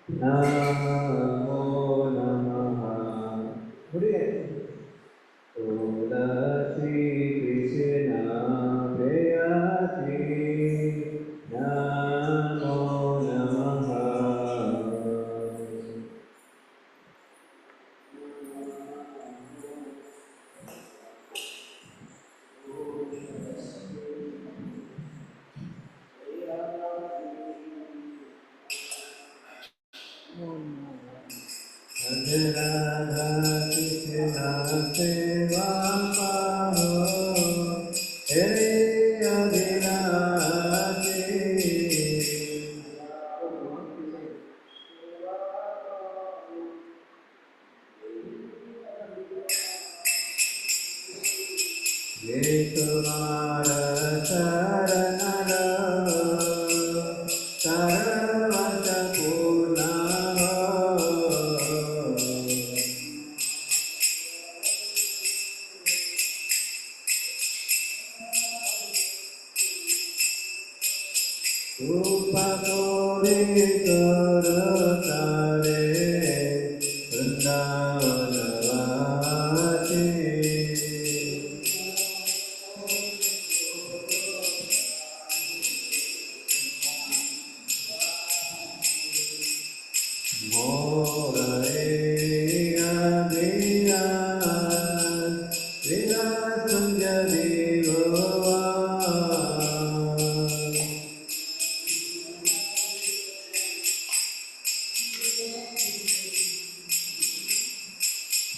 Namo Namaha Tulasi Krishna Prayasi Namo Namaha Radha Krishna Seva Paro Hare Adinati Yesumara Saranara Saravata Purna Upakore Karatare Vrindavanavati More Adina Vinatunja Devava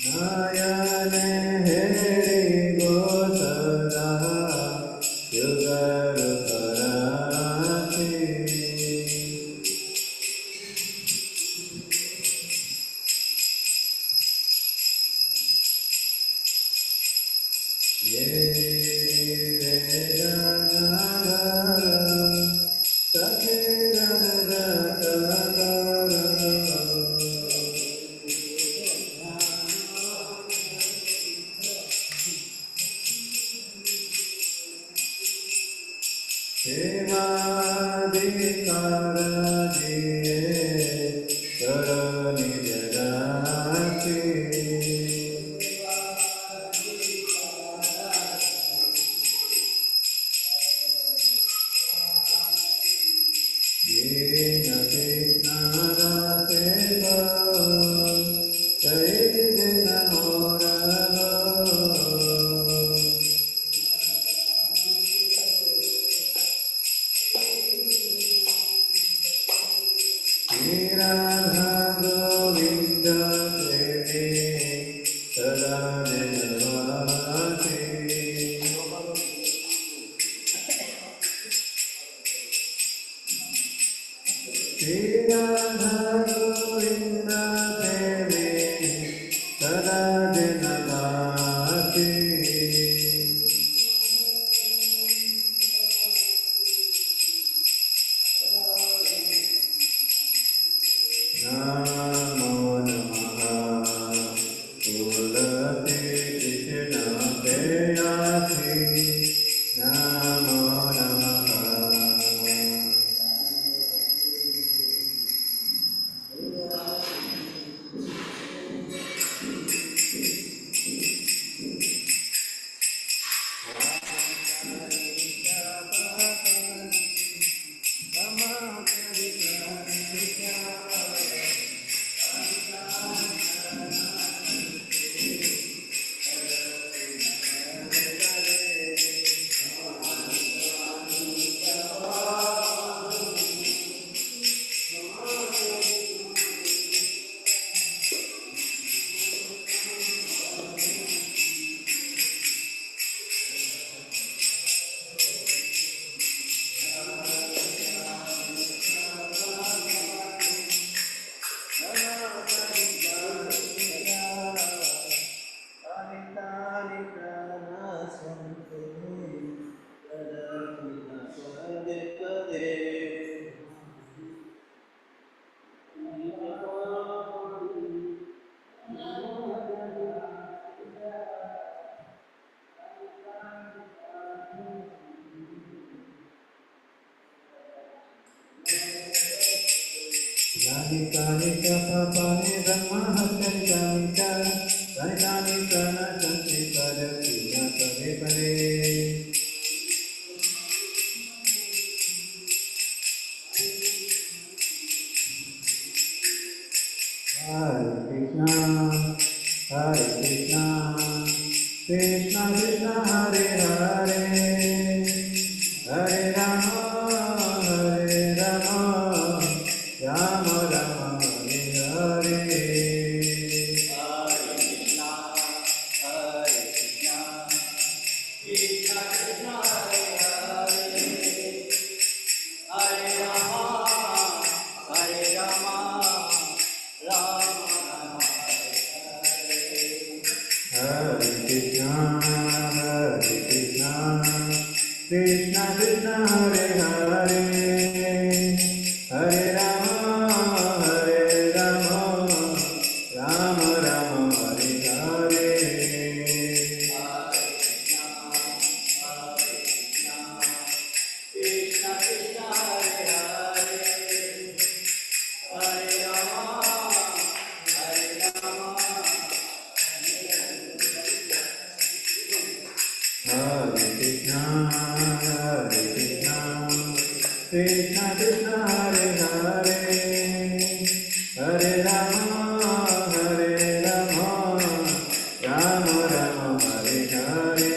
Nayane Hare Gosara Yugarukarati Ye Vedanara Sakiranaratara Hemadikaradiye Karani Jagati Yena Krishnadasena Chaitanya Morava Radha Govinda Premi Sada Janavati Radha Govinda Premi Sada Janavati Namo Namaha Tulasi Krishna Prayasi Namo Namaha Kani kapapani brahmahatani kamita Sanitani prana santi pada punya pare pare Hare Krishna Krishna Krishna Hare Hare Hare Rama Rama Rama Hare Hare Krishna Krishna Hare Hare Hare Rama Rama Rama Hare Hare Hare Krishna Krishna Krishna Hare Hare Hare Rama Rama Rama Hare Hare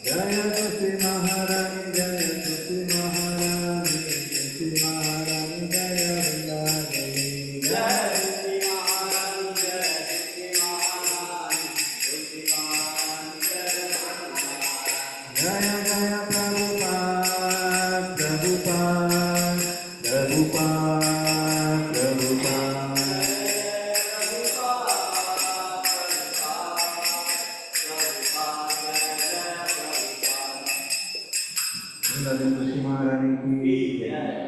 Jaya Tusi Maharani Jaya Tusi Maharani Tusi Maharani Jaya Vrindavi Jaya Tusi Maharani Jaya Tusi Maharani Tusi Maharani Jaya Jaya Prabhupada Tusi Maharani ki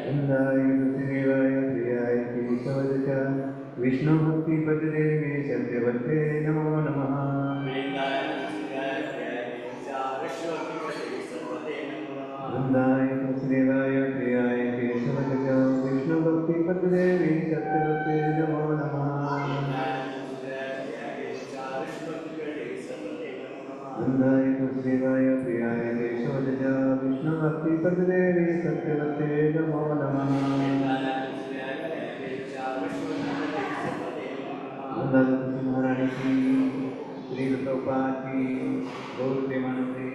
Vrindavi Tusi Devaya Priyaya Kirishavaja Vishnu Bhakti Paddevi Satyavate Namo Namaha Vrindavi Tusi Devaya Priyaya Kirishavaja Vishnu Bhakti Paddevi Satyavate Namo Namaha Vrindavi Tusi Devaya Priyaya Kirishavaja Vishnu Bhakti Paddevi Satyavate Namo Namaha Vrindavi Tusi Maharani ki Sri Prabhupada ki Gaur Premanande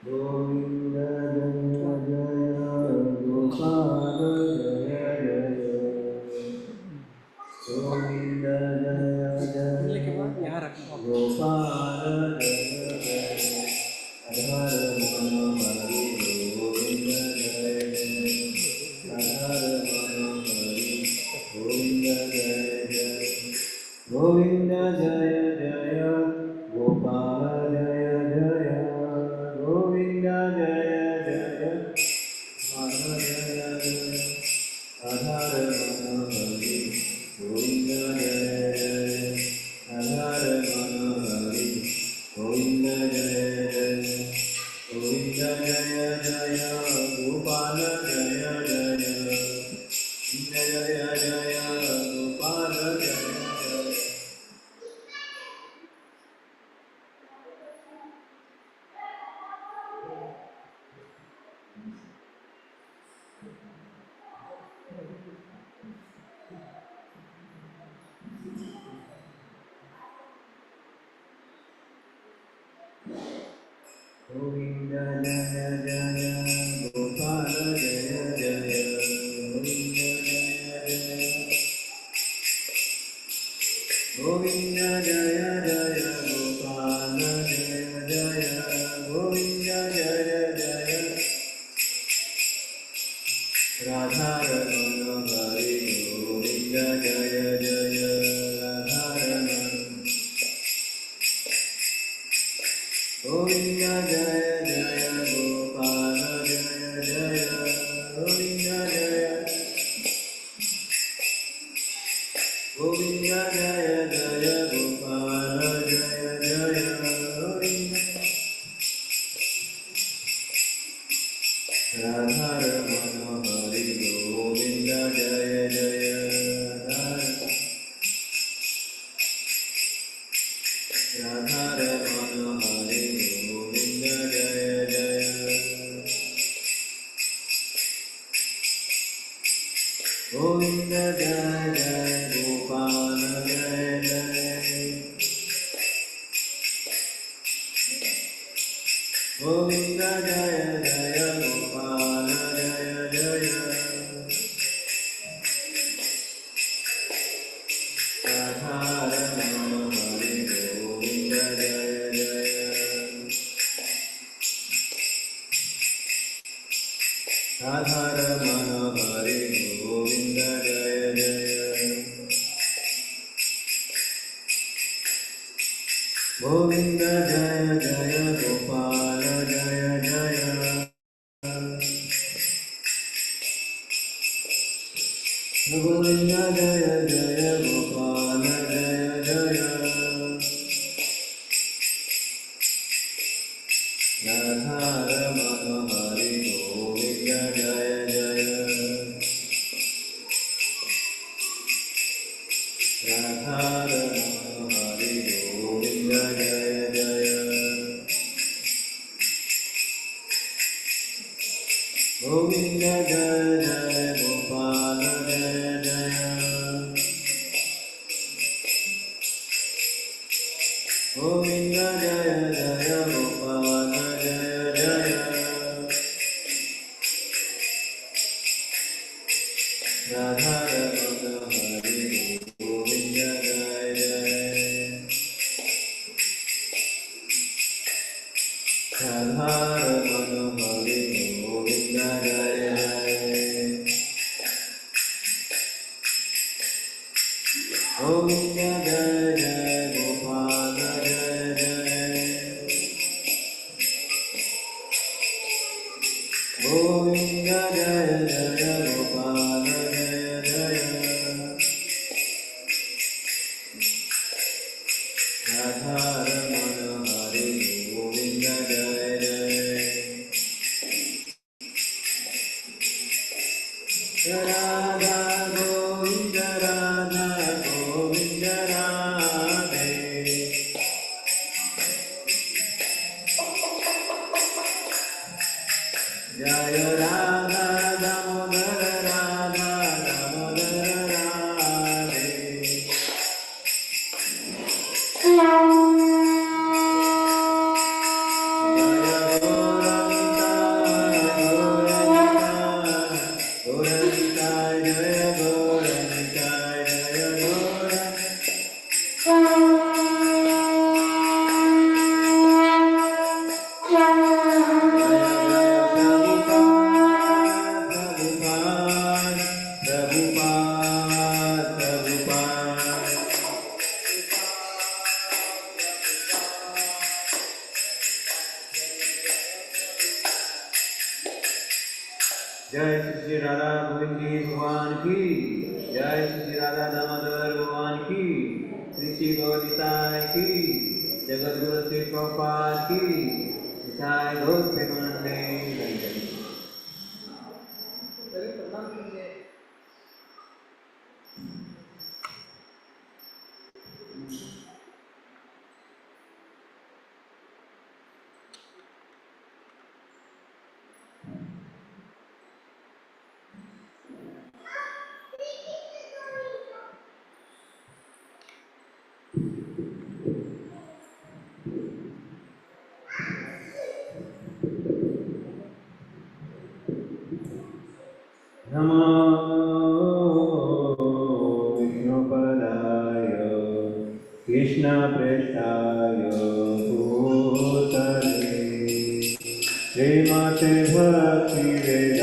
Govinda Jaya Jaya Gopala Jaya Jaya Govinda Jaya Jaya Gopala Jaya Jaya Radha Manahari Govinda Jaya Jaya Radha Manahari Govinda Jaya Jaya Govinda Jaya Jaya Gopala Jaya Jaya Govinda Jaya Jaya Radha Jaya Jaya Radha Manahari Govinda Jaya Jaya Radha Manahari Govinda Jaya Jaya Govinda Jaya Jaya Gopala Jaya Jaya Jaya Jaya Gopala Jaya Jaya Radharama Hari Govinda Jaya Jaya Radharama Govinda Jaya Jaya Gopala Jaya Jaya Govinda Jaya Govinda Jaya Jaya Gopala Jaya Jaya Govinda Radharama Hari Govinda Jaya Jaya Radharama Hari Govinda Jaya Jaya Govinda Jaya Jaya Gopala Jaya Jaya Govinda Jaya Jaya Gopala Jaya Jaya Radharama Hari Govinda Jaya Jaya Radharama Hari Govinda Jaya Jaya Govinda Jaya Jaya Gopala Jaya Jaya Govinda Jaya Jaya Gopala Jaya Jaya Radharama Hari Govinda Jaya Jaya Radharama Hari Govinda Jaya Jaya Govinda Jaya Jaya Gopala Jaya Jaya Govinda Jaya Jaya Gopala Jaya Jaya Radharama Hari Govinda Jaya Jaya Radharama Hari Govinda Jaya Jaya Govinda Jaya Jaya Gopala Jaya Jaya Govinda Jaya Jaya Gopala Jaya Jaya Radharama Hari Govinda Jaya Jaya Radha Govinda Radha Govinda Radhe Jaya Radha Damodara Radha Damodara Radhe Jaya Goranta Goranta Jaya Goranta Jaya Goranta जय श्री राधा गोविंद जी भगवान की जय श्री राधा दामोदर भगवान की श्री गौरीताय की जगत गुरु श्री प्रभुपाद की निताय गौर प्रेमानंदे नमो विष्णुपदाय कृष्णप्रेष्ठाय भूतले श्रीमते Bhaktivedanta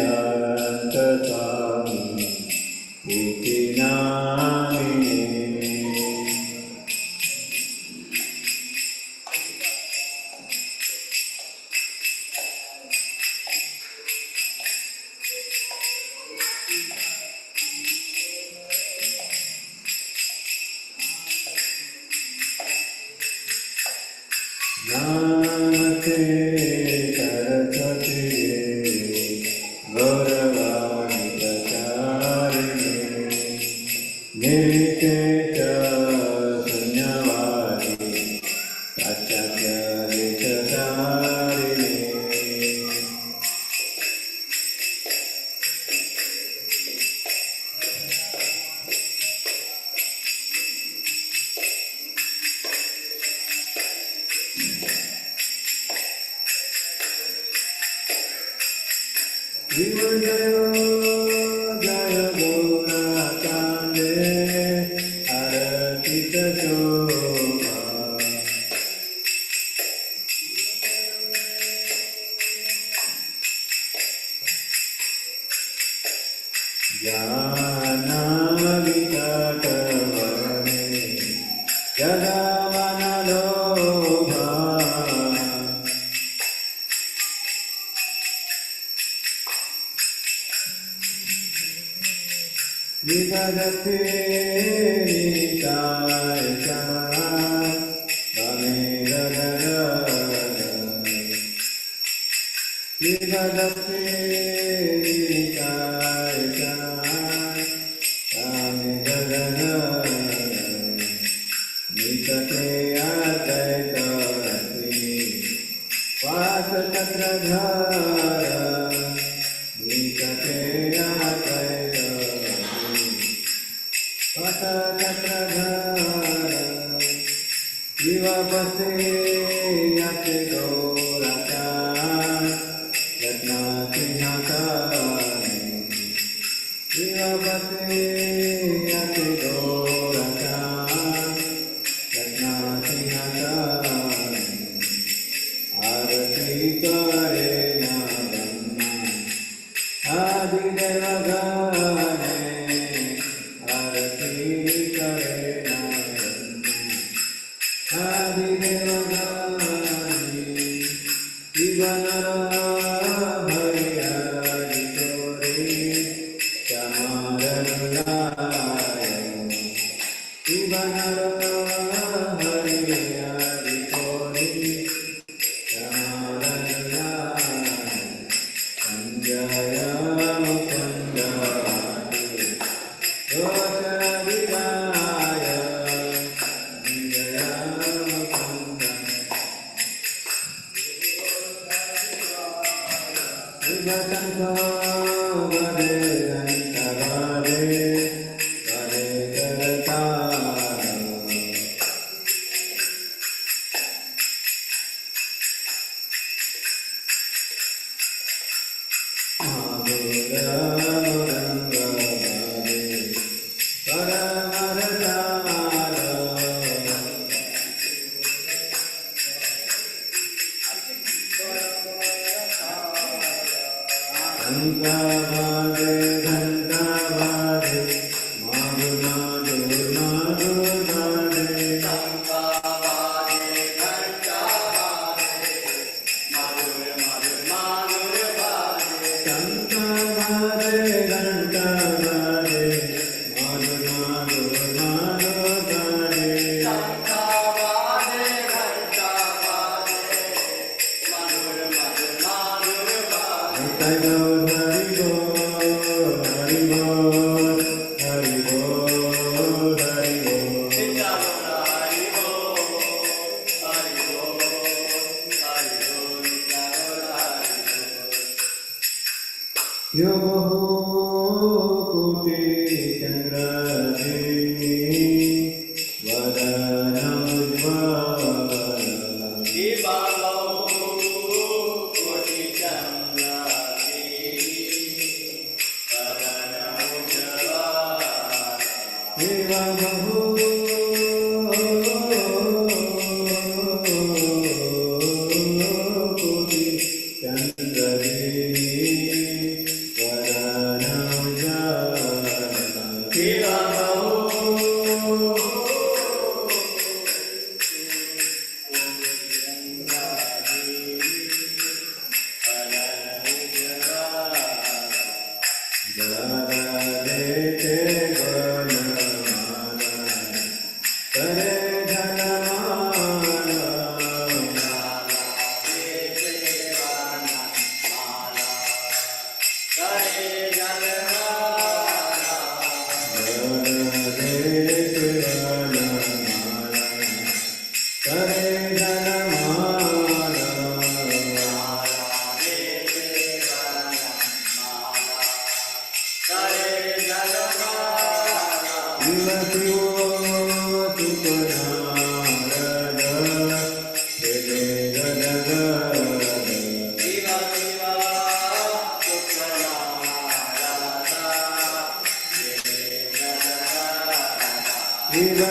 Viva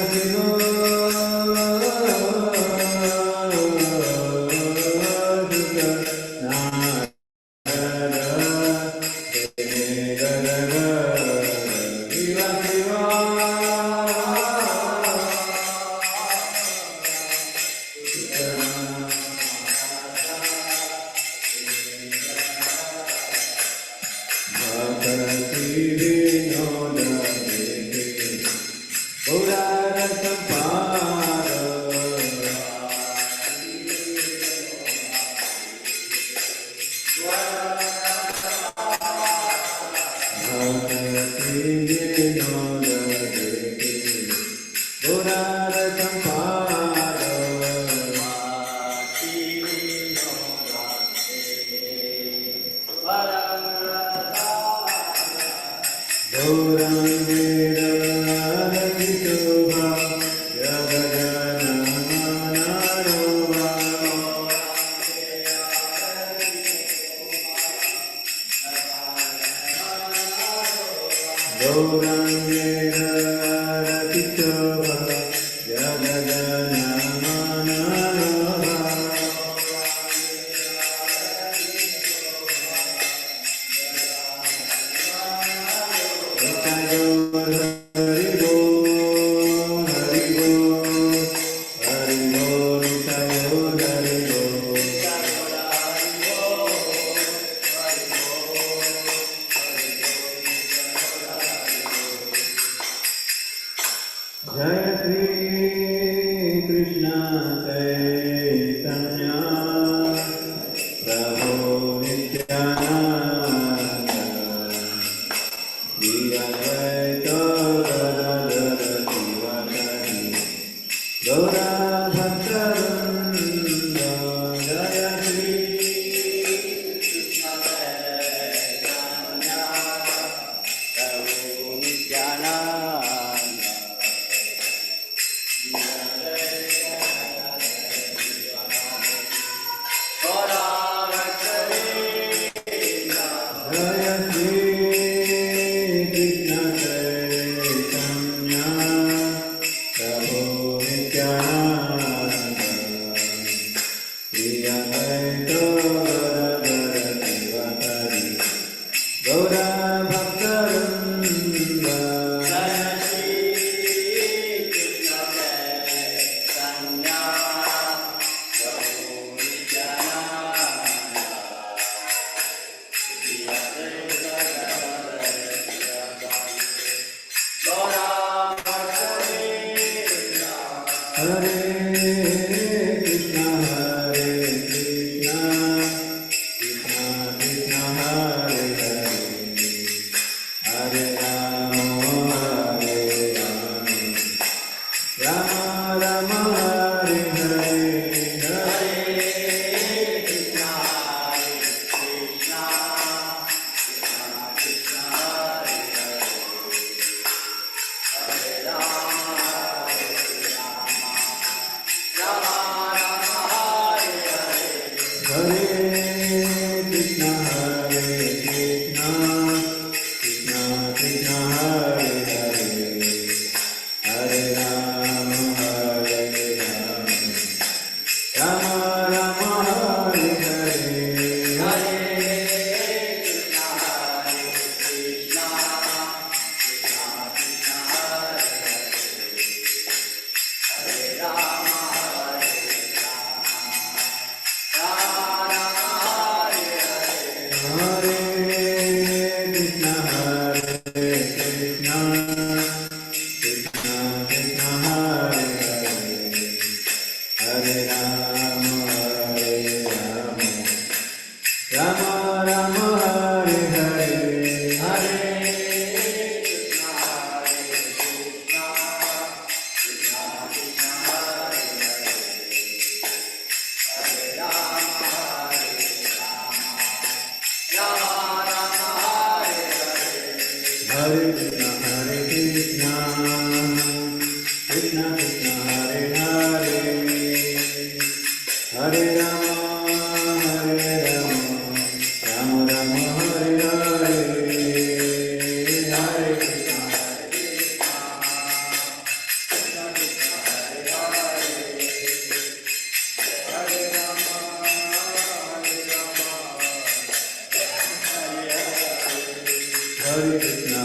Hare Krishna,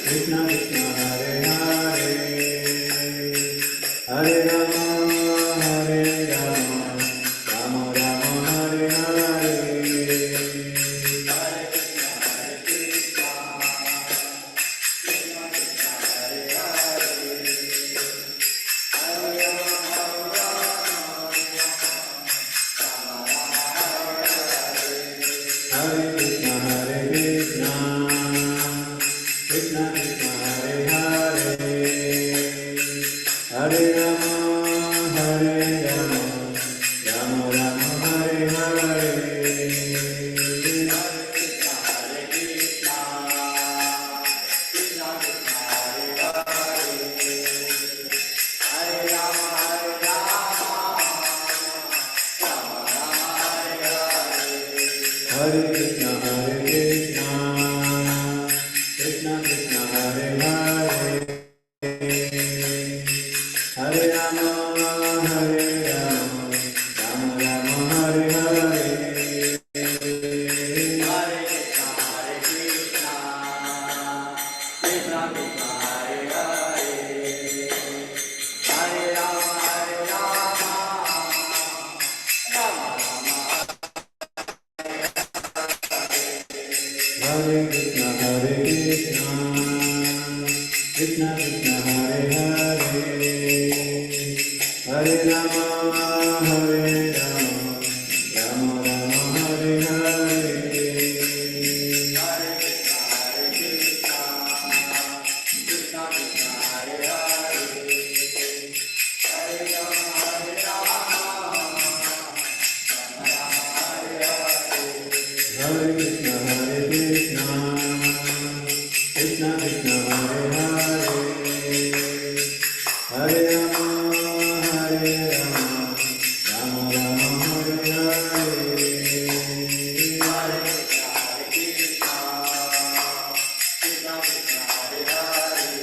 Krishna Krishna, Hare Hare, Hare Rama, Rama Rama, Hare Hare. Hare Krishna, Krishna Krishna, Hare Hare, Hare Rama, Rama Rama, Hare Hare. Hare Krishna, Krishna Krishna, Hare Hare, Hare Rama, Rama Rama, Hare Hare. Hare Krishna, Krishna Krishna, Hare Hare, Hare Rama, Rama Rama, Hare Hare. Hare Krishna, Krishna Krishna, Hare Hare, Hare Rama, Rama Rama, Hare Hare.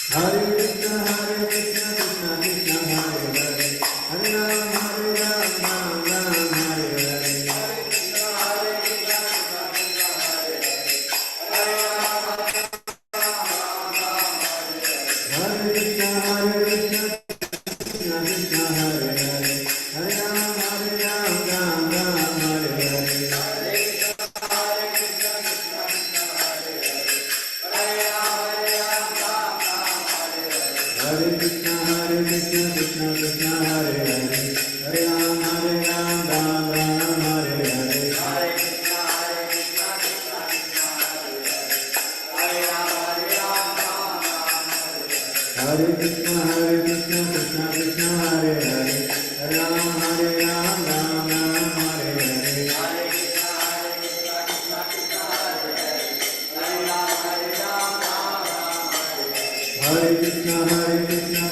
Hare Krishna, Krishna Krishna, Hare Hare, Hare Rama, Rama Rama, Hare Hare. Hare Krishna, Krishna Krishna, Hare Hare, Hare Rama, Rama Rama, Hare Hare. Hare Krishna, Krishna Krishna, Hare Hare, Hare Rama, Rama Rama, Hare Hare. Hare Krishna,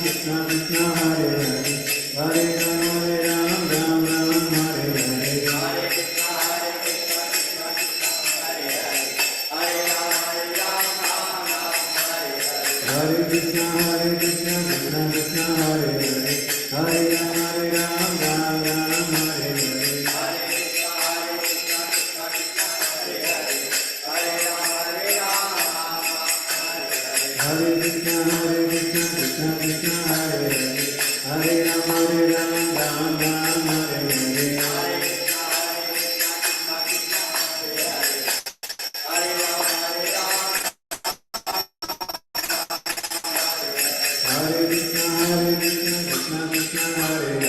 Krishna Krishna, Hare Hare, Hare Rama, Rama Rama, Hare Hare. Hare Krishna, Krishna Krishna, Hare Hare, Hare Rama, Rama Rama, Hare Hare. Hare Krishna, Krishna Krishna, Hare Hare, Hare Rama, Rama Rama, Hare Hare. Hare Krishna, Krishna Krishna, Hare Hare, Hare Rama, Rama Rama, Hare Hare. Hare Krishna, Krishna Krishna, Hare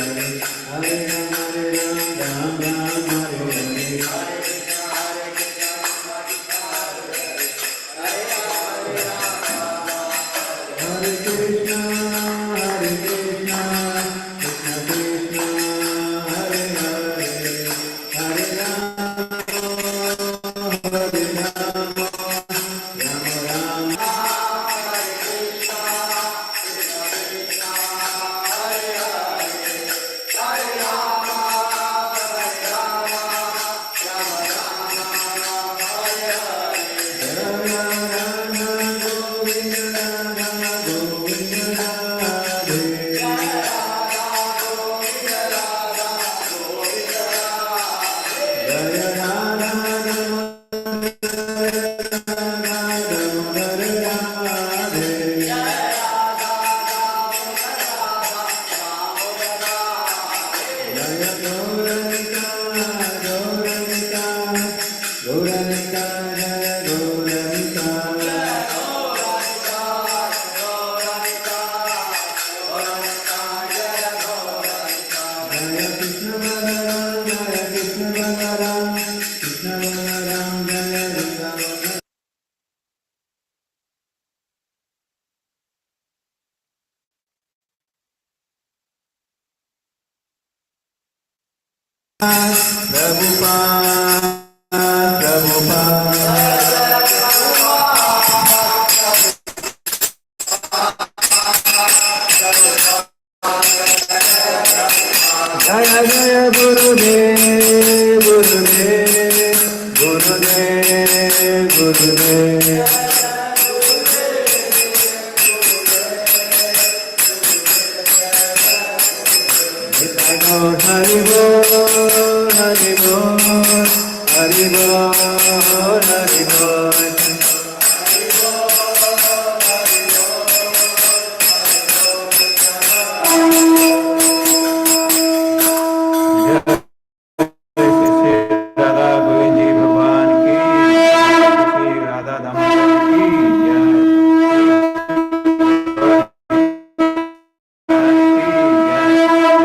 Prabhupada, Prabhupada, Jaya Jaya Gurudev, Gurudev, Gurudev, Gurudev. Hari Bol, Hari Bol, Hari Bol, Hari Bol, Hari Bol. जय श्री राधा गोविंद जी भगवान की, श्री राधा दामोदर की जय,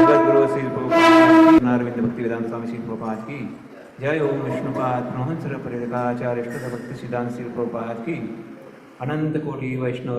जगत गुरु श्री प्रभुपाद अरविंद भक्ति वेदांत स्वामी श्री प्रभुपाद की जय। ओम विष्णुपाद ब्रह्मंस प्रेरकाचार्य भक्ति सिद्धांत श्री प्रभुपाद की अनंत कोटि वैष्णव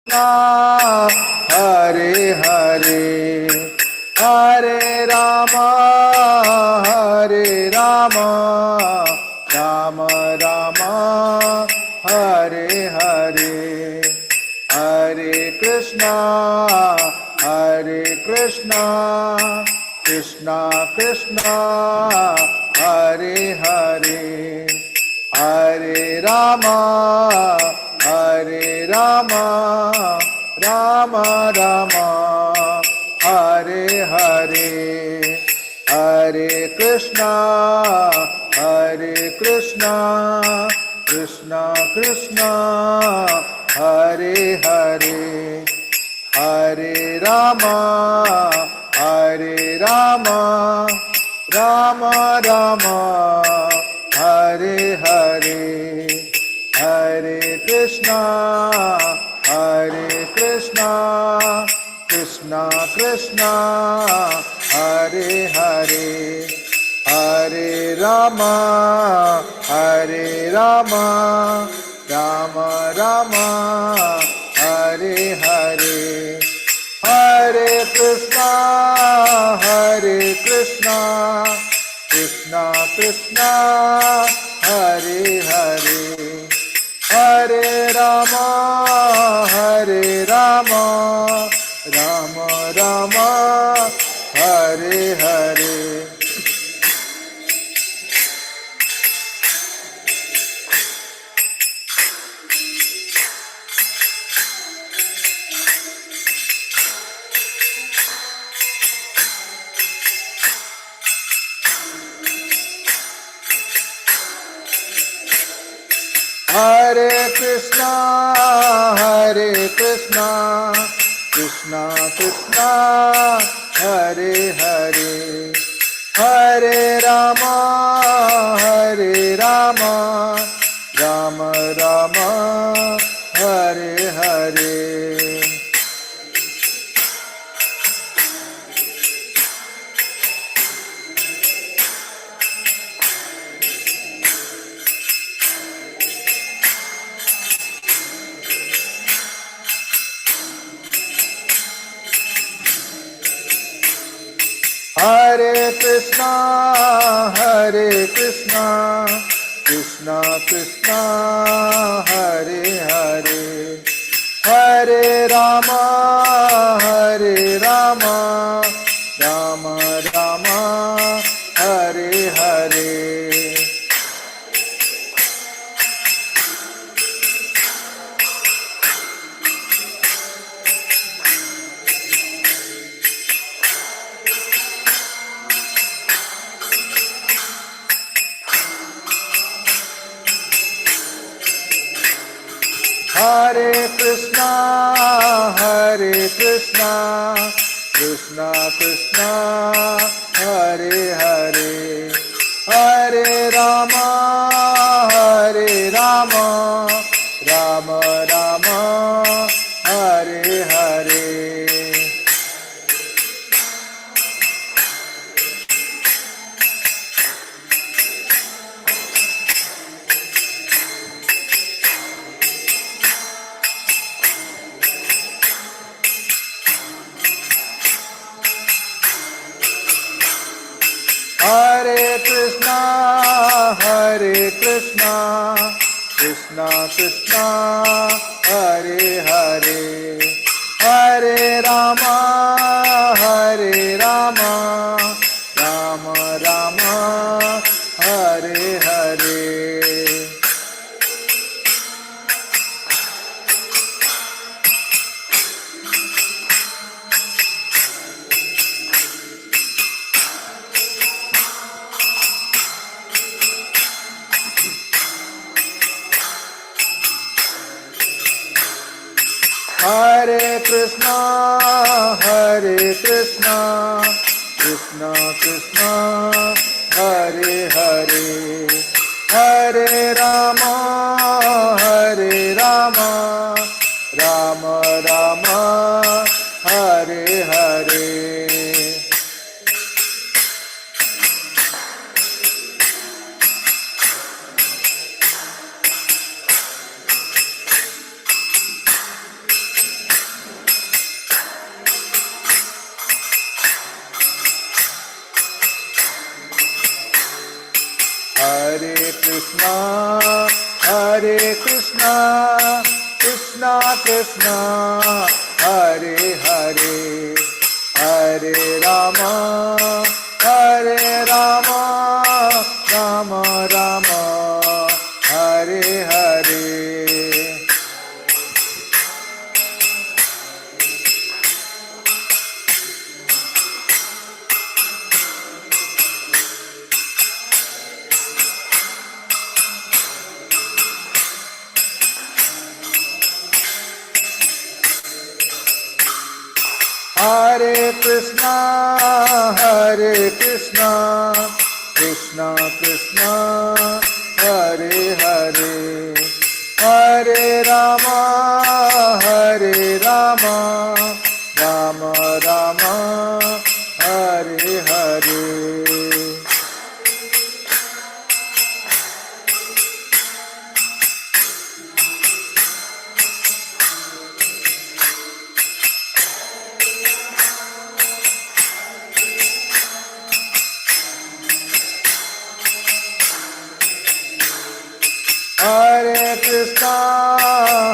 Hare Hare, Hare Rama, Hare Rama, Rama Rama, Hare Hare, Hare Krishna, Hare Krishna, Krishna Krishna, Hare Hare, Hare Rama, Hare Rama, Rama Rama, Hare Hare, Hare Krishna, Hare Krishna, Krishna Krishna, Hare Hare, Hare Rama, Hare Rama, Rama Rama, Hare Hare, Hare Krishna, Hare Krishna, Krishna Krishna, Hare Hare, Hare Rama, Hare Rama, Rama Rama, Hare Hare, Hare Krishna, Hare Krishna, Krishna Krishna, Hare Hare, Hare Rama, Hare Rama, Rama Rama, Hare Hare. Hare Krishna, Hare Krishna, Krishna Krishna, Hare Hare, Hare Rama, Hare Rama, Rama Rama, Hare Hare. Hare Krishna, Hare Krishna, Krishna Krishna, Hare Hare, Hare Rama, Hare Rama, Rama Rama, Hare Hare. Hare Krishna, Hare Krishna, Krishna Krishna, Hare Hare, Hare Rama, Hare Rama, Rama Rama, Hare Hare. Hare Krishna, Hare Krishna, Krishna Krishna, Hare Hare, Hare Rama, Hare Rama, Rama Rama, Hare Hare. Hare Krishna, Hare Krishna, Krishna Krishna, Hare Hare, Hare Rama, Hare Rama, Rama Rama, Hare Hare. Hare Krishna, Hare Krishna, Krishna Krishna, Hare Hare, Hare Rama, Hare Rama, Rama Rama, Hare Hare. Hare Krishna, Krishna Krishna, Hare Hare, Hare Rama, Rama Rama, Hare Hare.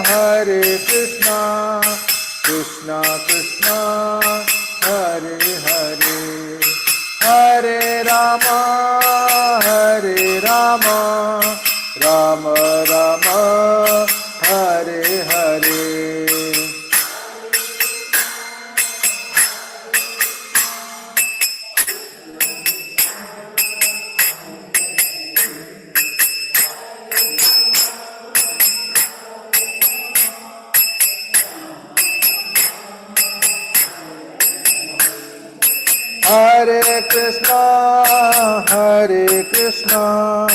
Hare Krishna, Krishna Krishna, Hare Hare, Hare Rama, Rama Rama, Hare Hare. Hare Krishna,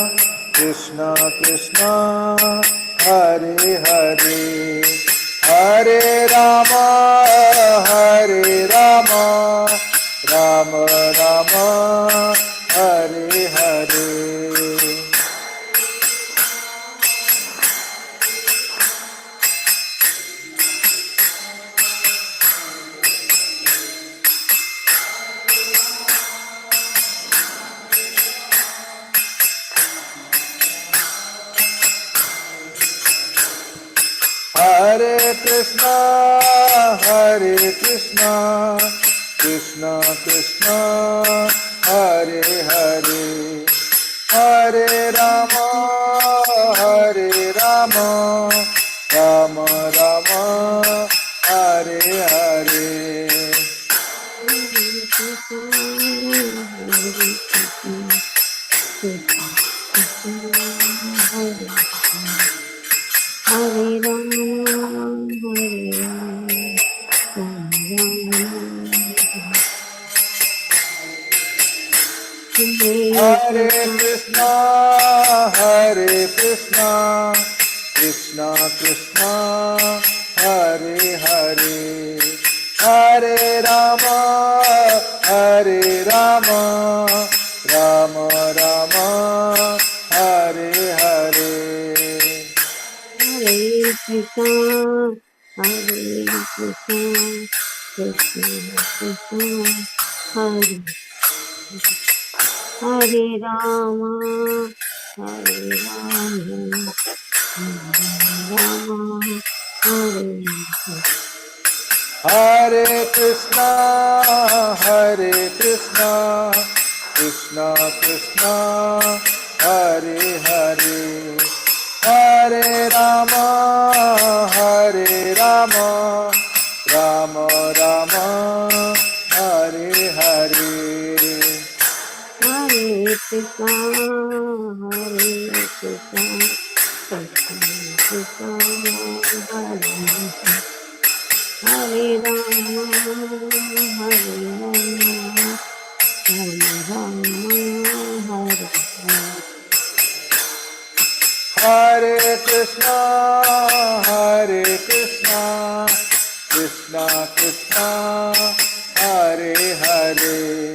Krishna Krishna, Hare Hare, Hare Rama, Rama Rama, Hare Hare. Hare Krishna, Krishna Krishna, Hare Hare, Hare Rama, Rama Rama, Hare Hare. Hare Krishna, Krishna Krishna, Hare Hare, Hare Rama, Rama Rama, Hare Hare. Hare Krishna, Krishna Krishna, Hare Hare Rama, Rama, Hare Hare. Hare Krishna, Krishna Krishna, Hare Hare, Hare Rama, Rama Rama, Hare Hare. Hare Krishna, Krishna Krishna, Hare Hare Rama, Rama, Hare Krishna, Krishna Krishna, Hare Hare,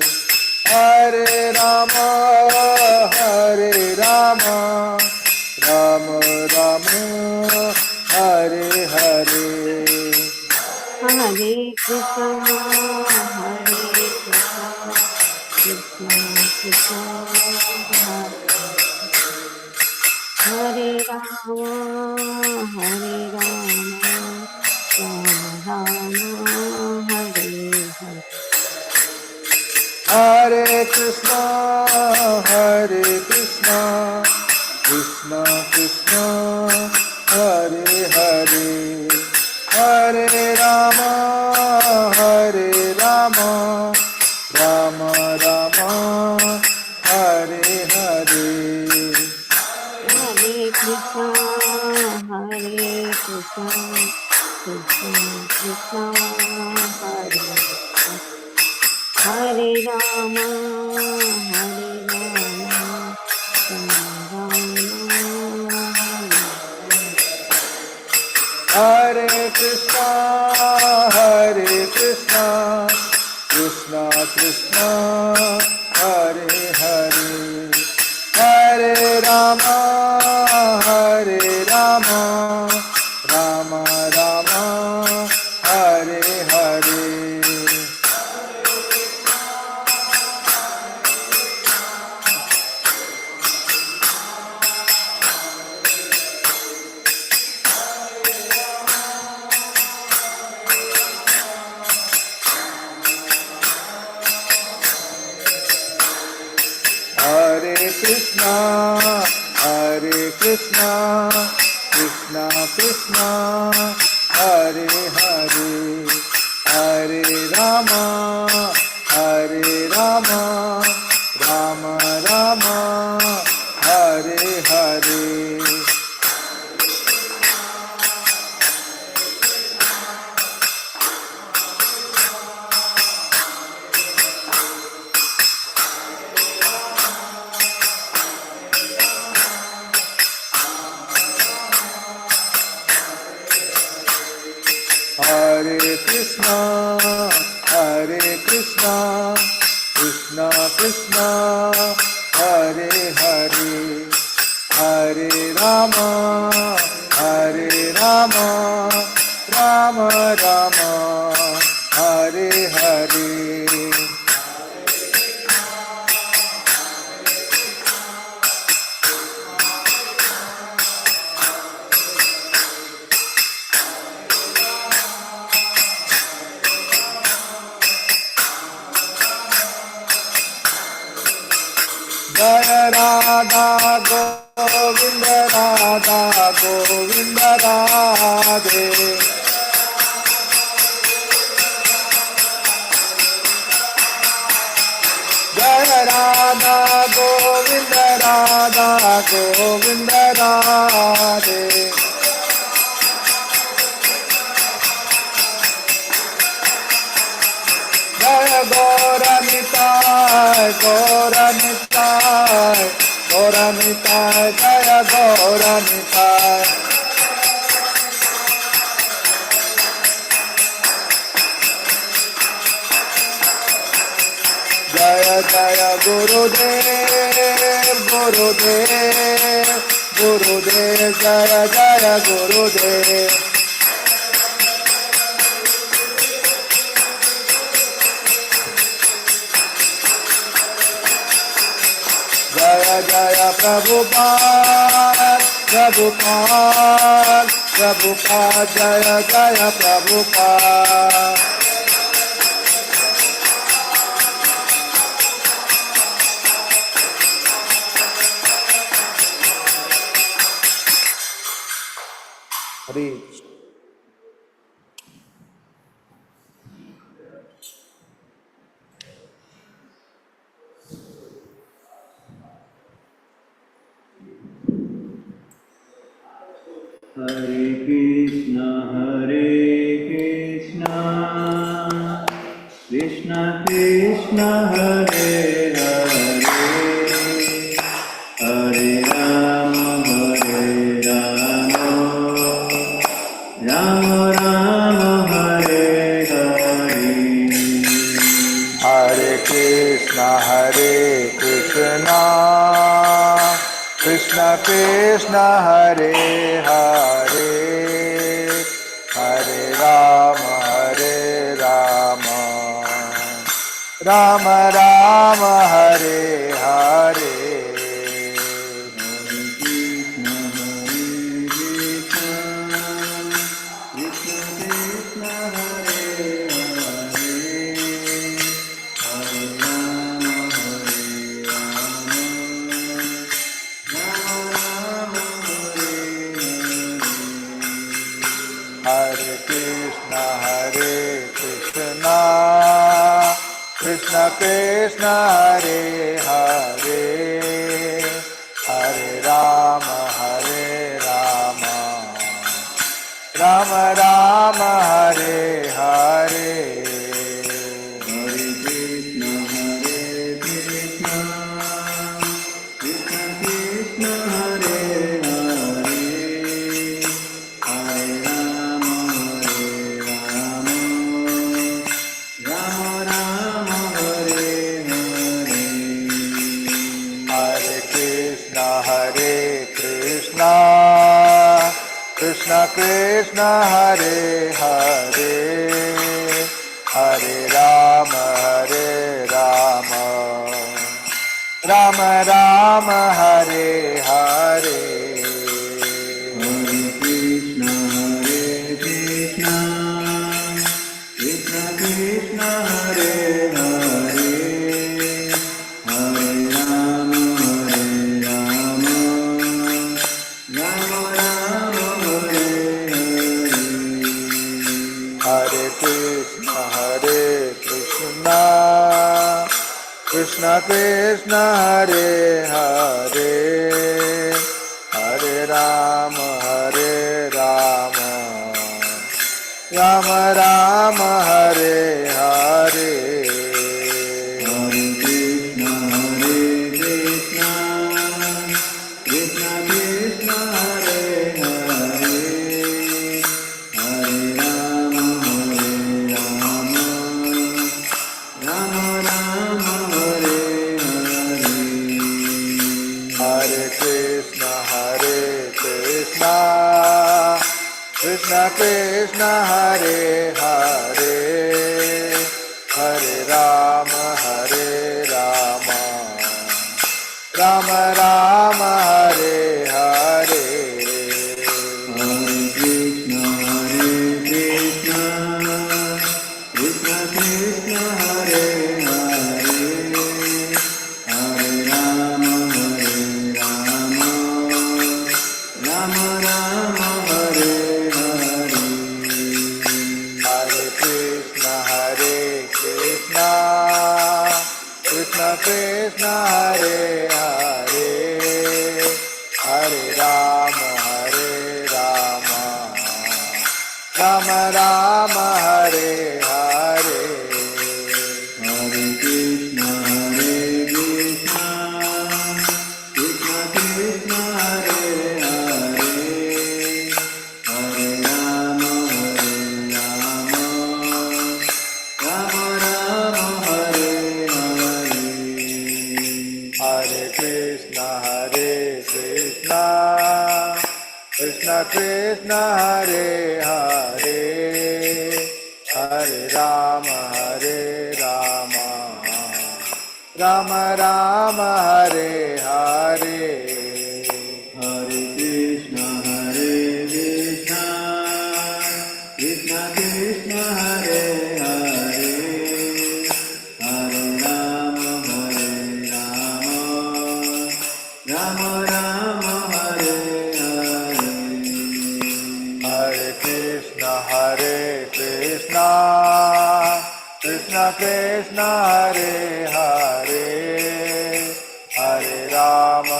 Hare Rama, Rama Rama, Hare Hare. Hare Krishna, Krishna Krishna Hare Rama Hare Rama Rama Rama Hare Hare Hare Krishna, Hare Krishna, Krishna Krishna, Hare Hare, Hare Rama, Hare Rama, Rama Rama, Hare Hare. Hare Krishna Hare Krishna Krishna Krishna Hare Hare Rama Hare Rama Rama Rama Hare Hare Krishna, Hare Krishna, Krishna Krishna, Hare Hare, Hare Rama, Hare Rama, Rama Rama, Hare Hare. Hare Krishna, Hare Krishna, Krishna Krishna, Hare Hare, Hare Rama, Hare Rama, Rama Rama, Hare Hare. Hare Krishna, Hare Krishna, Krishna Krishna, Hare Hare, Hare Rama, Hare Rama, Rama Rama, Hare Hare. Jaya Radha Govinda Radha Govinda Radhe. Jaya Radha Govinda Radha Govinda Radhe. Jaya Gaura Nitai, Gaura Nitai, Gaura Nitai, Jaya Gaura Nitai. Jaya Jaya Gurudev, Gurudev, Gurudev, Jaya Jaya Gurudev. Jaya Jaya Prabhupada, Prabhupada, Prabhupada, Jaya Jaya Prabhupada. Hare Hare Krishna, Krishna Krishna, Hare Hare, Hare Rama, Rama Rama, Hare Hare. Hare Krishna, Krishna Krishna, Hare Hare, Hare Rama, Rama Rama, Krishna Hare Hare Hare Ram Ram Ram Hare Hare Hare Krishna, Krishna Krishna, Hare Hare, Hare Rama, Rama Rama, Hare Hare. Hare Krishna, Krishna Krishna, Hare Hare, Hare Rama, Rama Rama, Hare Hare. Hare Krishna, Krishna Krishna, Hare Hare, Hare Rama, Rama Rama, Hare Hare. Hare Krishna, Krishna Krishna, Hare Hare, Hare Rama, Rama Rama, Hare Hare. Hare Krishna, Krishna Krishna, Hare Hare, Hare Rama, Rama Rama, Hare Hare. Hare Krishna, Krishna Krishna, Hare Hare, Hare Rama, Rama Rama, Hare Hare. Hare Krishna, Krishna Krishna, Hare Hare, Hare Rama, Rama Rama, Hare Hare. Hare Krishna, Krishna Krishna, Hare Hare, Hare Rama, Rama Rama, Hare Hare. Hare Krishna, Krishna Krishna, Hare Hare, Hare Rama, Rama Rama, Hare Hare. Hare Krishna, Krishna Krishna, Hare Hare, Hare Rama, Rama Rama, Hare Hare. Hare Krishna, Krishna Krishna, Hare Hare, Hare Rama,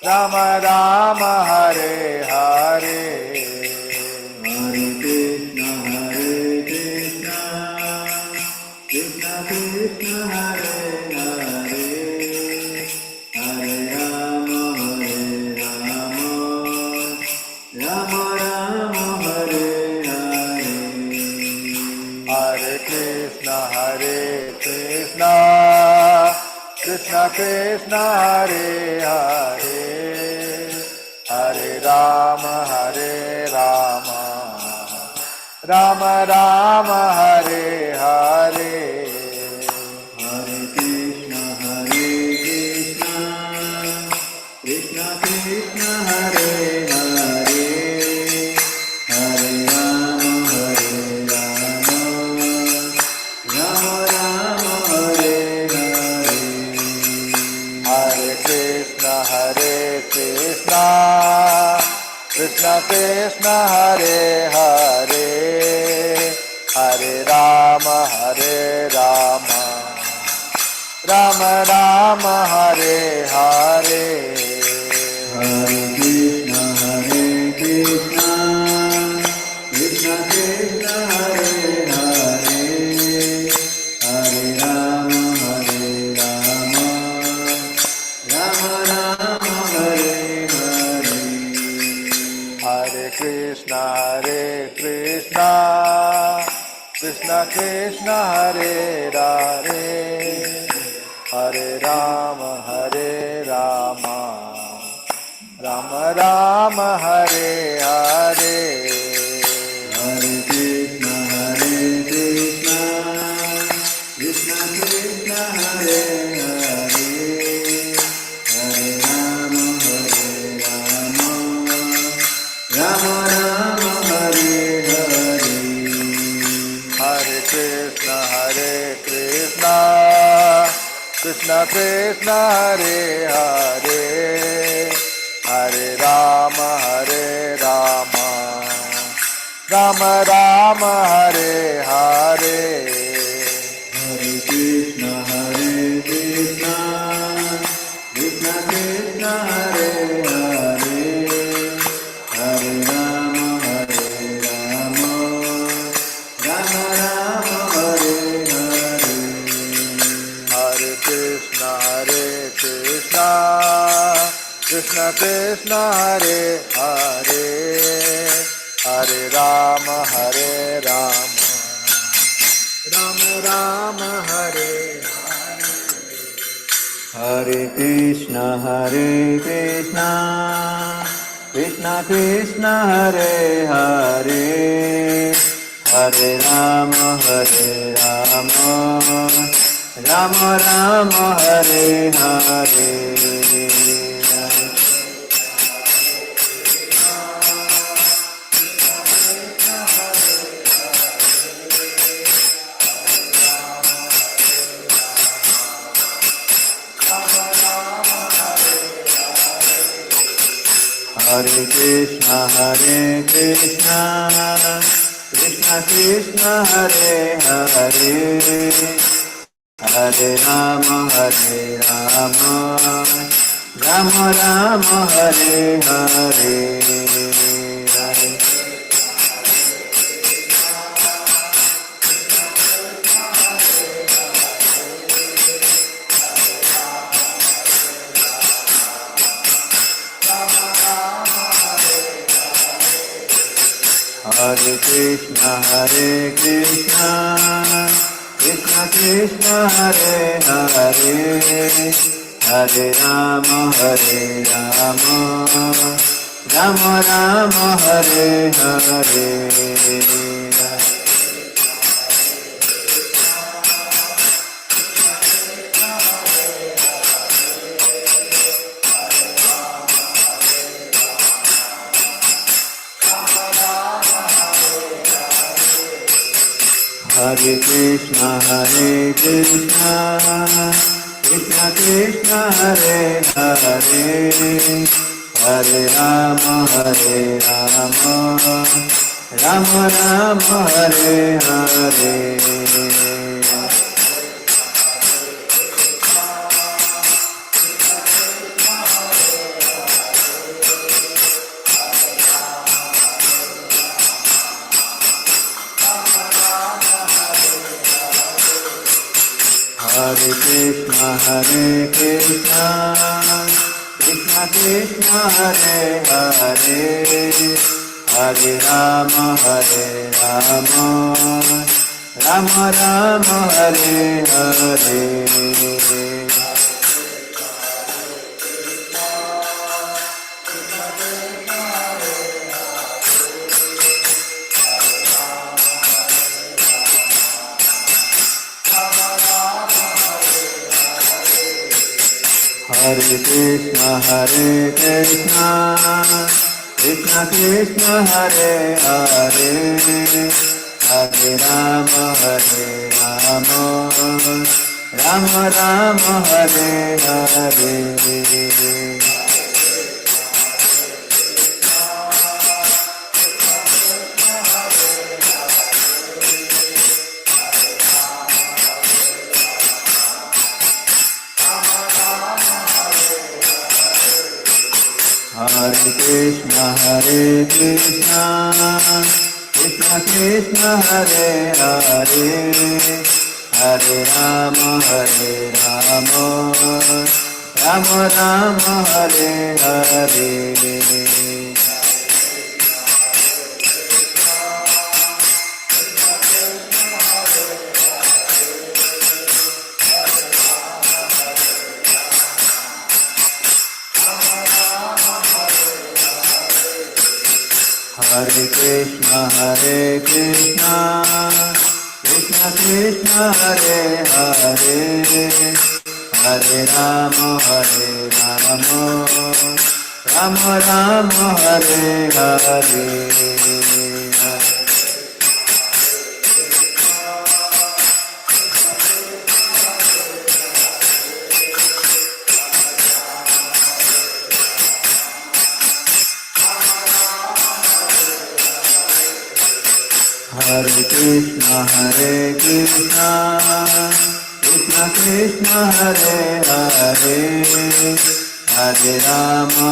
Rama Rama, Hare Hare. Hare Krishna, Krishna Krishna, Hare Hare, Hare Rama, Rama Rama, Hare Hare. Hare Krishna, Krishna Krishna, Hare Hare, Hare Rama, Rama Rama, Hare Hare. Hare Krishna, Krishna Krishna, Hare Hare, Hare Rama, Rama Rama, Hare Hare. Hare Krishna, Krishna Krishna, Hare Hare, Hare Rama, Rama Rama, Hare Hare. Hare Krishna, Krishna Krishna, Hare Hare, Hare Rama, Rama Rama, Hare Hare, Hare Krishna, Krishna Krishna, Hare Hare, Hare Rama, Rama Rama, Hare Hare. Hare Krishna, Krishna Krishna, Hare Hare, Hare Rama, Rama Rama, Hare Hare. Hare Krishna, Krishna Krishna, Hare Hare, Hare Rama, Rama Rama, Hare Hare. Hare Krishna, Krishna Krishna, Hare Hare, Hare Rama, Rama Rama, Hare Hare. Hare Krishna, Krishna Krishna, Hare Hare, Hare Rama, Rama Rama, Hare Hare. Hare Krishna, Krishna Krishna, Hare Hare, Hare Rama, Rama Rama, Hare Hare. Hare Krishna, Krishna Krishna, Hare Hare, Hare Rama, Rama Rama, Hare Hare. Hare Krishna, Krishna Krishna, Hare Hare, Hare Rama, Rama Rama, Hare Hare. Hare Krishna, Krishna Krishna, Hare Hare, Hare Rama, Rama Rama, Hare Hare. Hare Krishna, Krishna Krishna, Hare Hare, Hare Rama, Rama Rama, Hare Hare. Hare Krishna, Krishna Krishna, Hare Hare, Hare Rama, Rama Rama, Hare Hare. Hare Krishna, Krishna Krishna, Hare Hare, Hare Rama, Rama Rama, Hare Hare. Hare Krishna, Krishna Krishna Hare Hare, Hare Rama, Rama Rama, Hare Hare. Hare Krishna, Krishna Krishna, Hare Hare, Hare Rama, Rama Rama, Hare Hare. Hare Krishna, Krishna Krishna, Hare Hare, Hare Rama,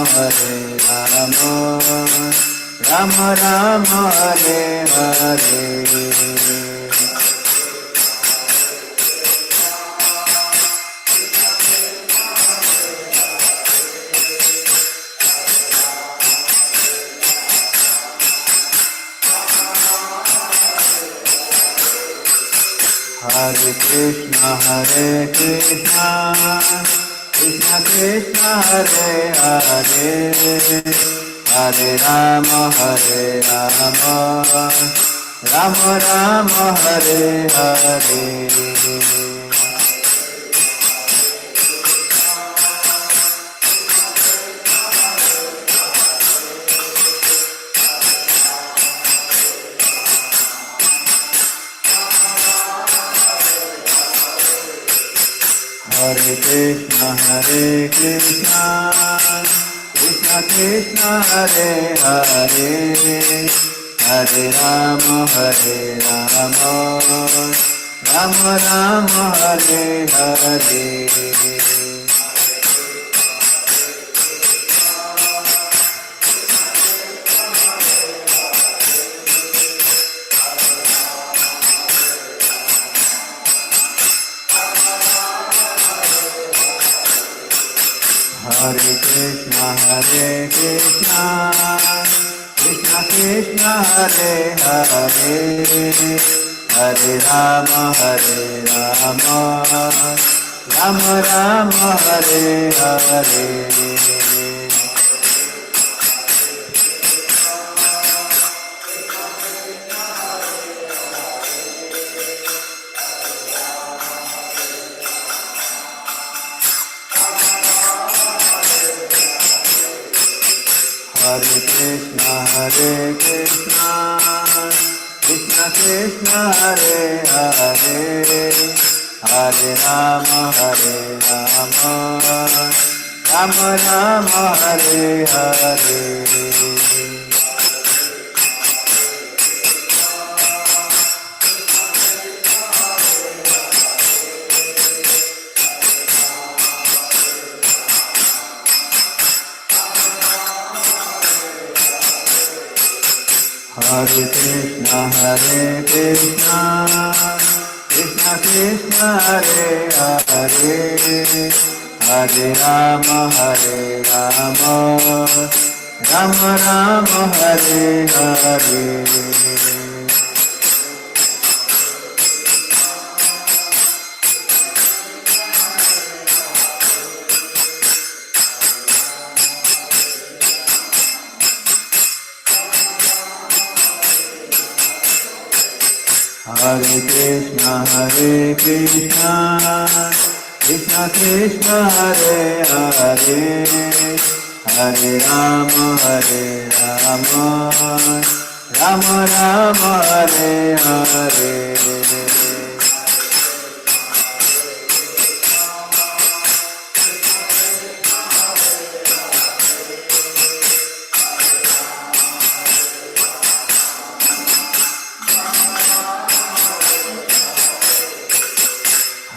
Rama Rama, Hare Hare. Hare Krishna, Krishna Krishna, Hare Hare, Hare Rama, Rama Rama, Hare Hare. Hare Krishna, Krishna Krishna, Hare Hare, Hare Rama, Rama Rama, Hare Hare. Hare Krishna, Krishna Krishna, Hare Hare, Hare Rama, Rama Rama, Hare Hare. Hare Krishna, Krishna Krishna, Hare Hare, Hare Rama, Rama Rama, Hare Hare. Hare Krishna, Krishna Krishna, Hare Hare, Hare Rama, Rama Rama, Hare Hare. Hare Krishna, Krishna Krishna, Hare Hare, Hare Rama, Rama Rama, Hare Hare.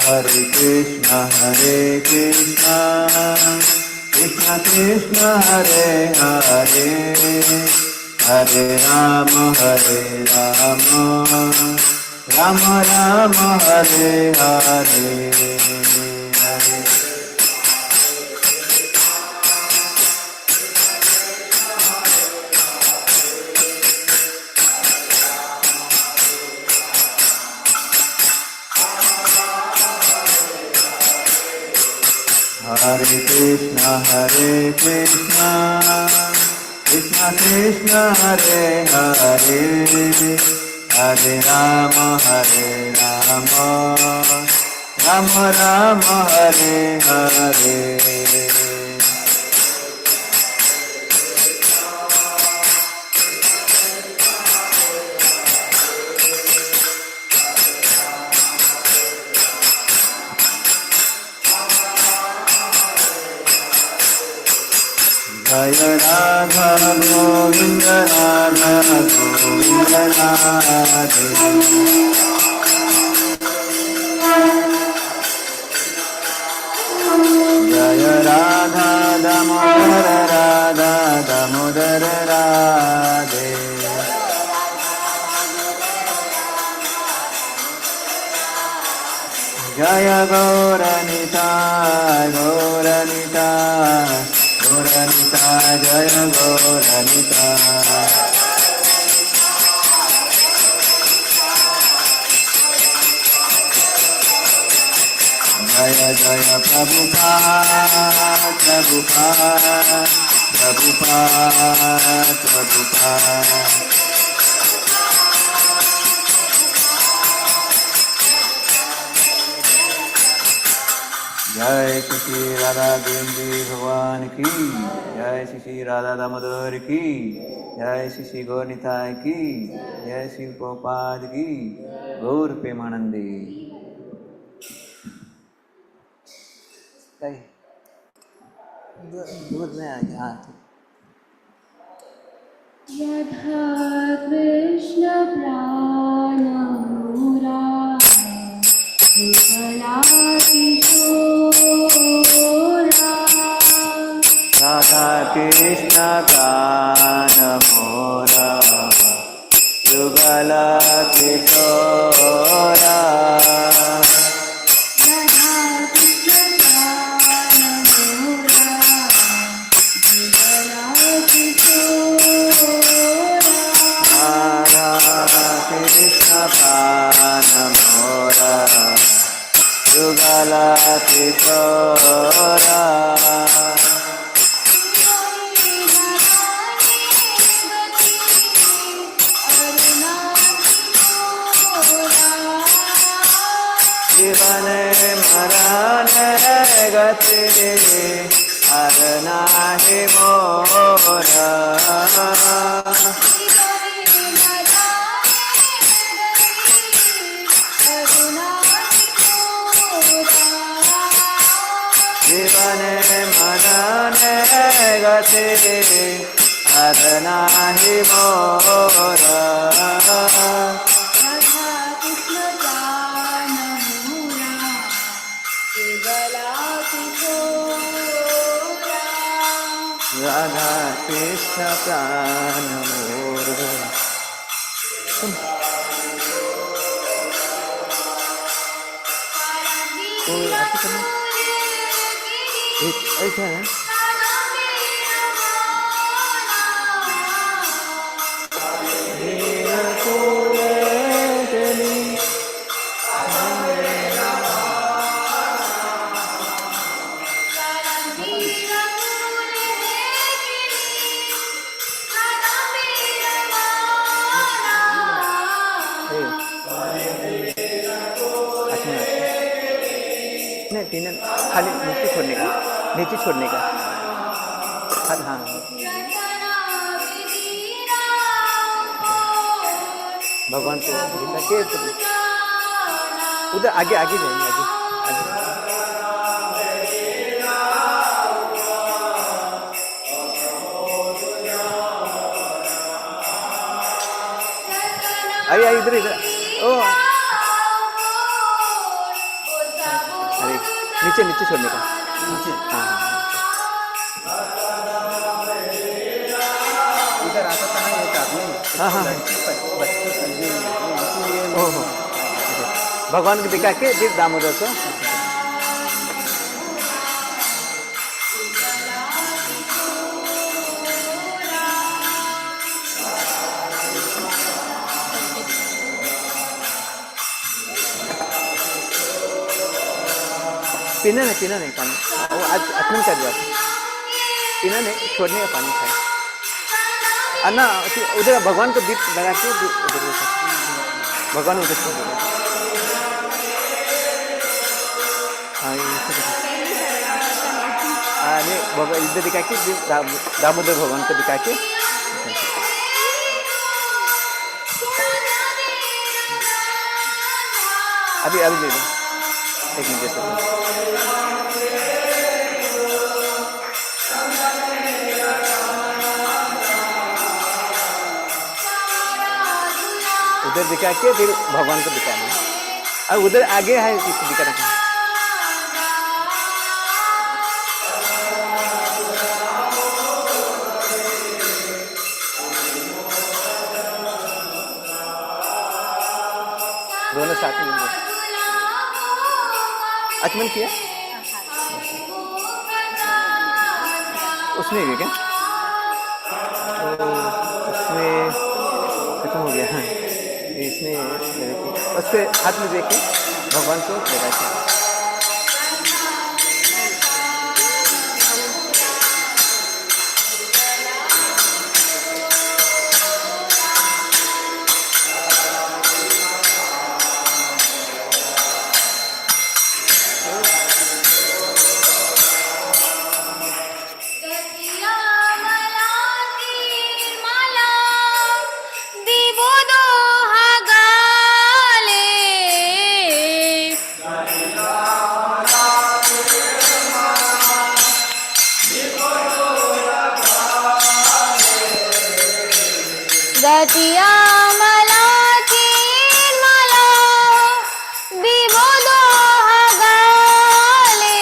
Hare Krishna, Krishna Krishna Krishna Hare Hare Hare Rama Rama Rama Hare Hare Hare Hare Krishna Krishna Krishna Hare Hare Hare Rama Rama Rama Hare Hare Jaya Radha Govinda Radha Govinda Radhe Jaya Radha Damodara Radhe Jaya Gauranita Jaya Gauranita Jaya Jaya Prabhupada Jai Shri Radha Govinda Bhavan ki Jai Shri Radha Damodar ki Jai Shri Gauranitai ki Jai Shri Prabhupada ki Gaur Premanande दूध में आ गया यथा कृष्ण प्राणमुरारा किशोरा राधा कृष्ण कानमोरा युगल किशोरा Namora Yugala Kishora Jivane Marane Gati Arnahi Mora Jivane madane gati adnahi mora Radha Krishna Pranamura ऐसा है नहीं खाली नीचे छोड़ने का हाँ भगवान को गीता के उधर आगे आगे जाएंगे आगे आइए इधर इधर ओ नीचे नीचे छोड़ने का नीचे हाँ हाँ हाँ लड़की बच्चों समझे इसलिए ओहो भगवान को दिखा के फिर दामोदर को पीना नहीं पानी वो आज आचमन कर दिया पीना नहीं छोड़ने का पानी खाए अन्ना उधर भगवान को दीप लगा के उधर भगवान उधर से हाँ नहीं इधर दिखा के दामोदर भगवान को दिखा के अभी ले लो एक मिनट उधर दिखा के फिर भगवान को दिखाना और उधर आगे है किसी दिखाना दोनों साथ में आचमन किया उसने भी क्या तो उसमें खत्म हो गया हाँ इसने उसके हाथ में देखे भगवान को लगा गतिया मला तीन मला विबोधो हगाले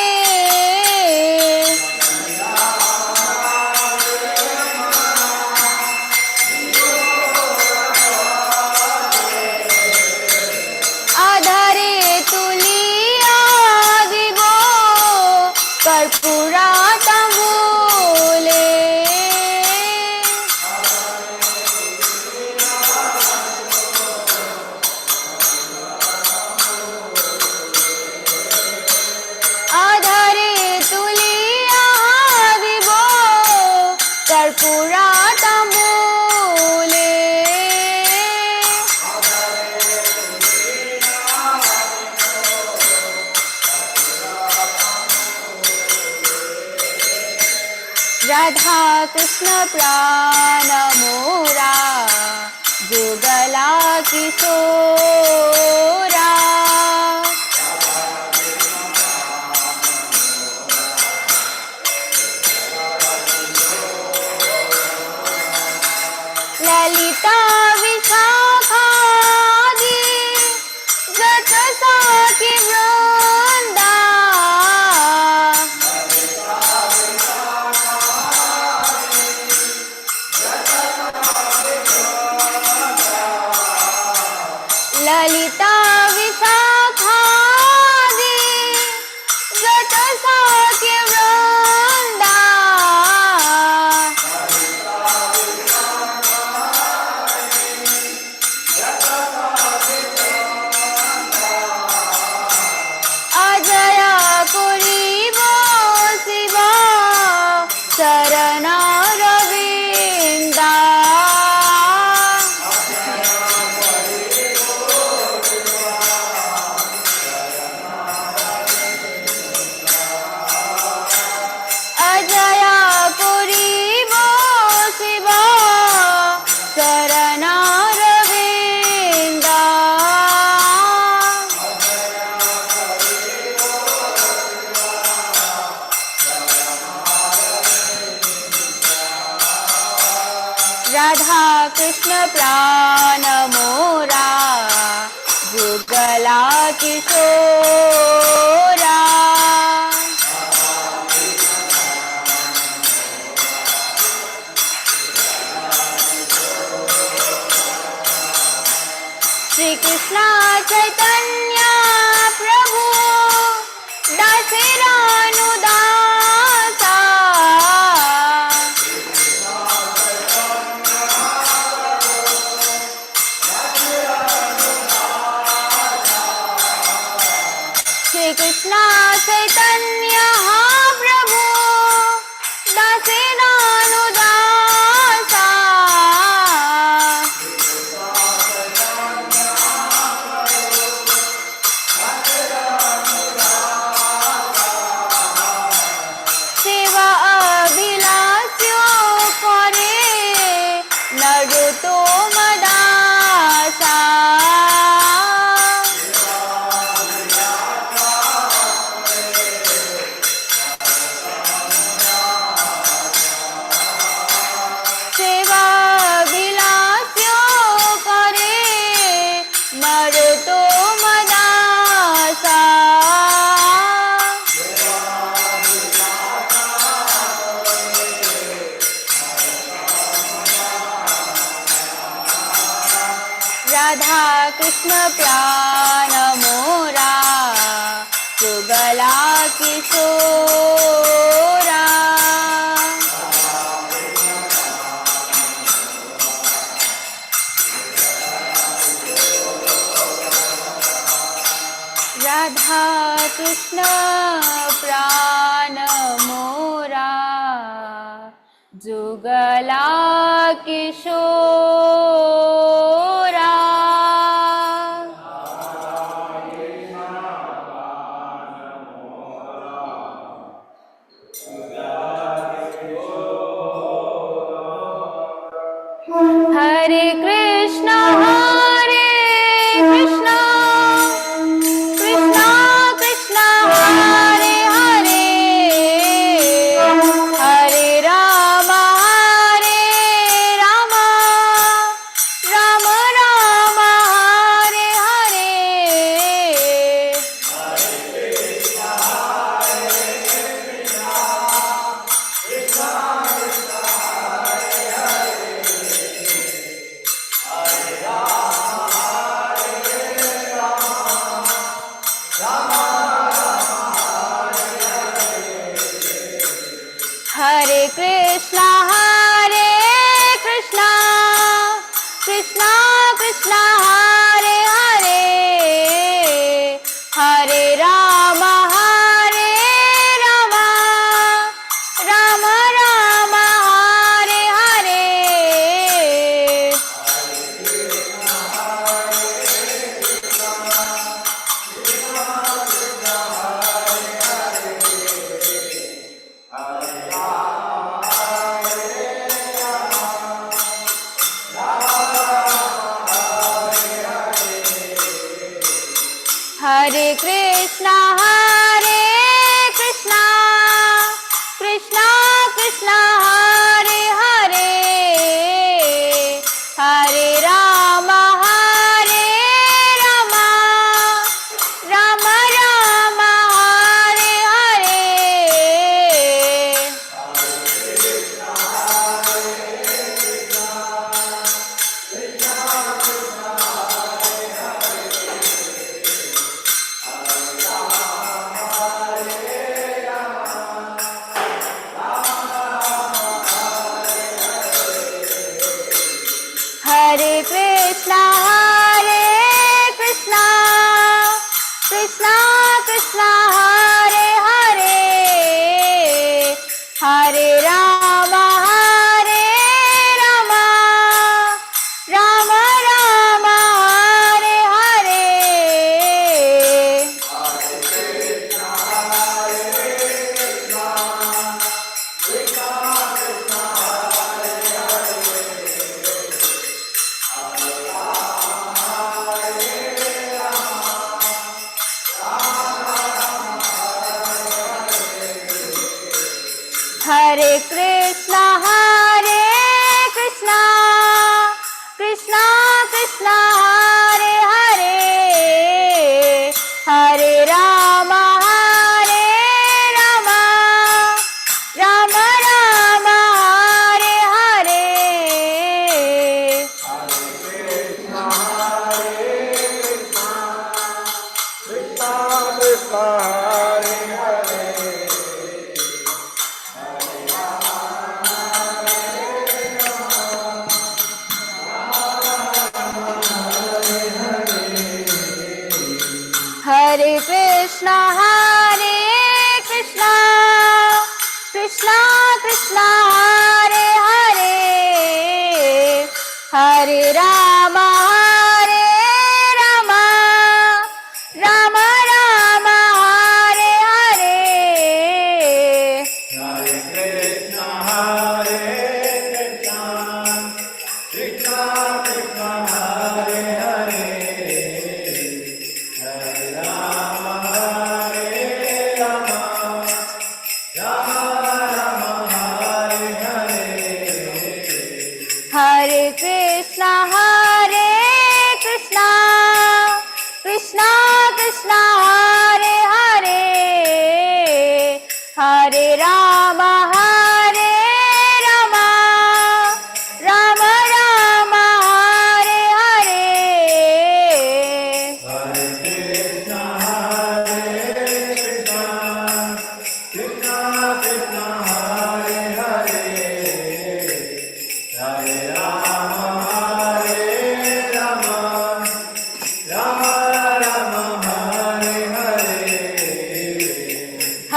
आधारे तुलिया दिवो कर्पूरा तंबूले कर्पूरा तंबूले राधा कृष्ण प्राण मोरा जुगला किशोरा ललिता विशाखादि जट साखी वृंदा ललिता विशाखादि जट साखी वृंदा शरण रविंदा अजया पुरी वो शिवा शरण रविंदा राधा कृष्ण प्राण मोरा जुगला किशोरा कृष्ण प्राण मोरा जुगला किशोरा राधा कृष्ण प्राण मोरा जुगला किशोरा हरे Krishna Krishna Krishna Hare Hare Hare Ram Ram Ram Hare Hare Hare Krishna Krishna Krishna Hare Hare Hare Ram Ram Ram Hare Hare Hare Krishna Krishna Krishna Hare Hare Hare Ram Ram Ram Hare Hare Hare Krishna Krishna Krishna Hare Hare Hare Ram Ram Ram Hare Hare Hare Krishna Krishna Krishna Hare Hare Hare Ram Ram Ram Hare Hare Hare Krishna Krishna Krishna Hare Hare Hare Ram Ram Ram Hare Hare Hare Krishna Krishna Krishna Hare Hare Hare Ram Ram Ram Hare Hare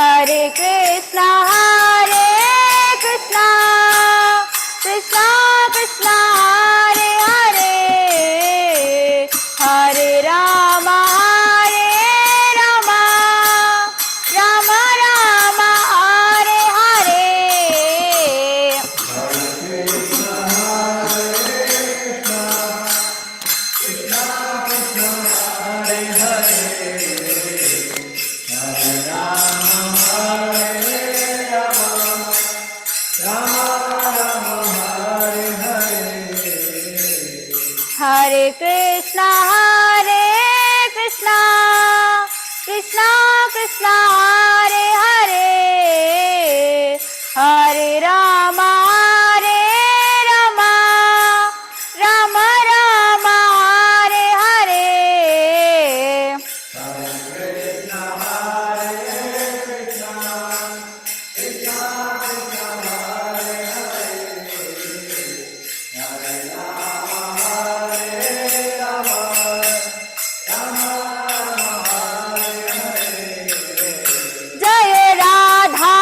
Hare Krishna, Krishna Krishna, Hare Hare, Hare Rama, Rama Rama, Hare Hare. Hare Krishna, Krishna Krishna, Hare Hare, Hare Rama, Rama Rama, Hare Hare. जय राधा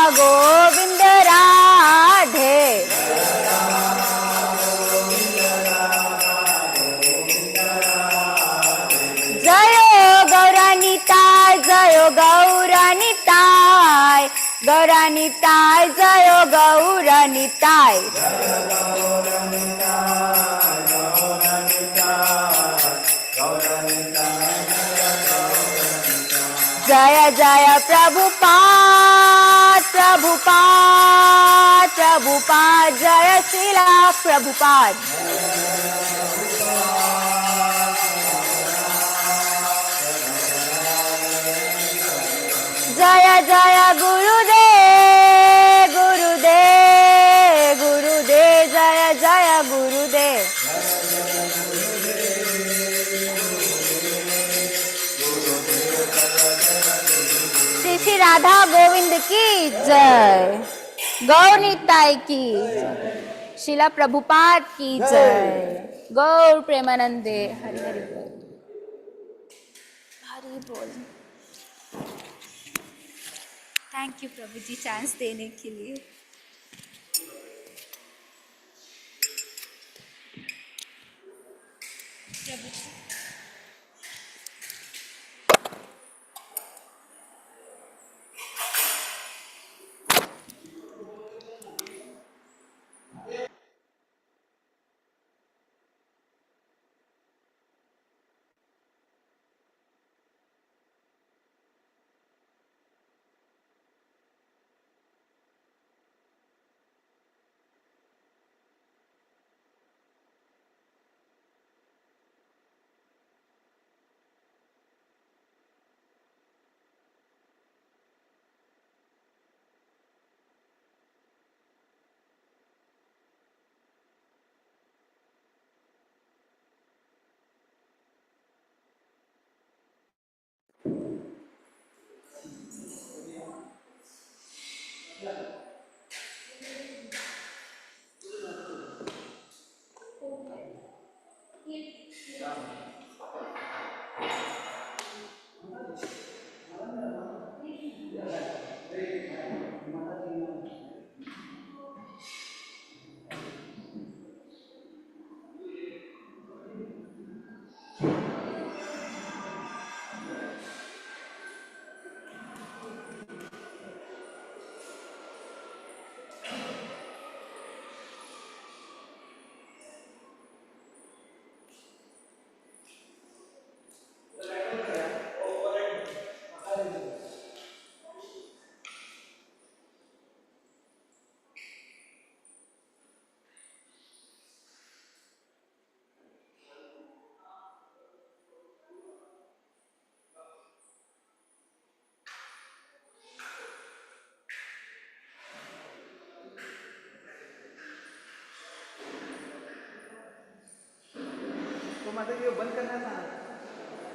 गोविंद राधे, जय गौरानिताय, जय गौरानिताय, जय गौरानिताय. जय जय प्रभुपाद, जय श्रीला प्रभुपाद. जय जय गुरुदेव, जय जय गुरुदेव. श्री राधा गोविंद की जय, गौर निताय की जय, शिला प्रभुपाद की जय, गौर प्रेमानंदे. हरि हरि बोल, हरि बोल. थैंक यू प्रभु जी चांस देने के लिए. प्रभु जी. तो माता जी बंद करना था.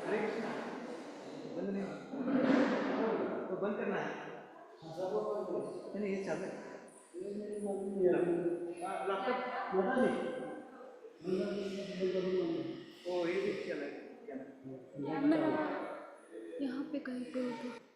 हरे कृष्णा. बंद नहीं, तो बंद करना है. नहीं ये चालू है. लैपटॉप मोटा नहीं. ओ ये भी चला है. यहाँ पे कहीं पे होगा।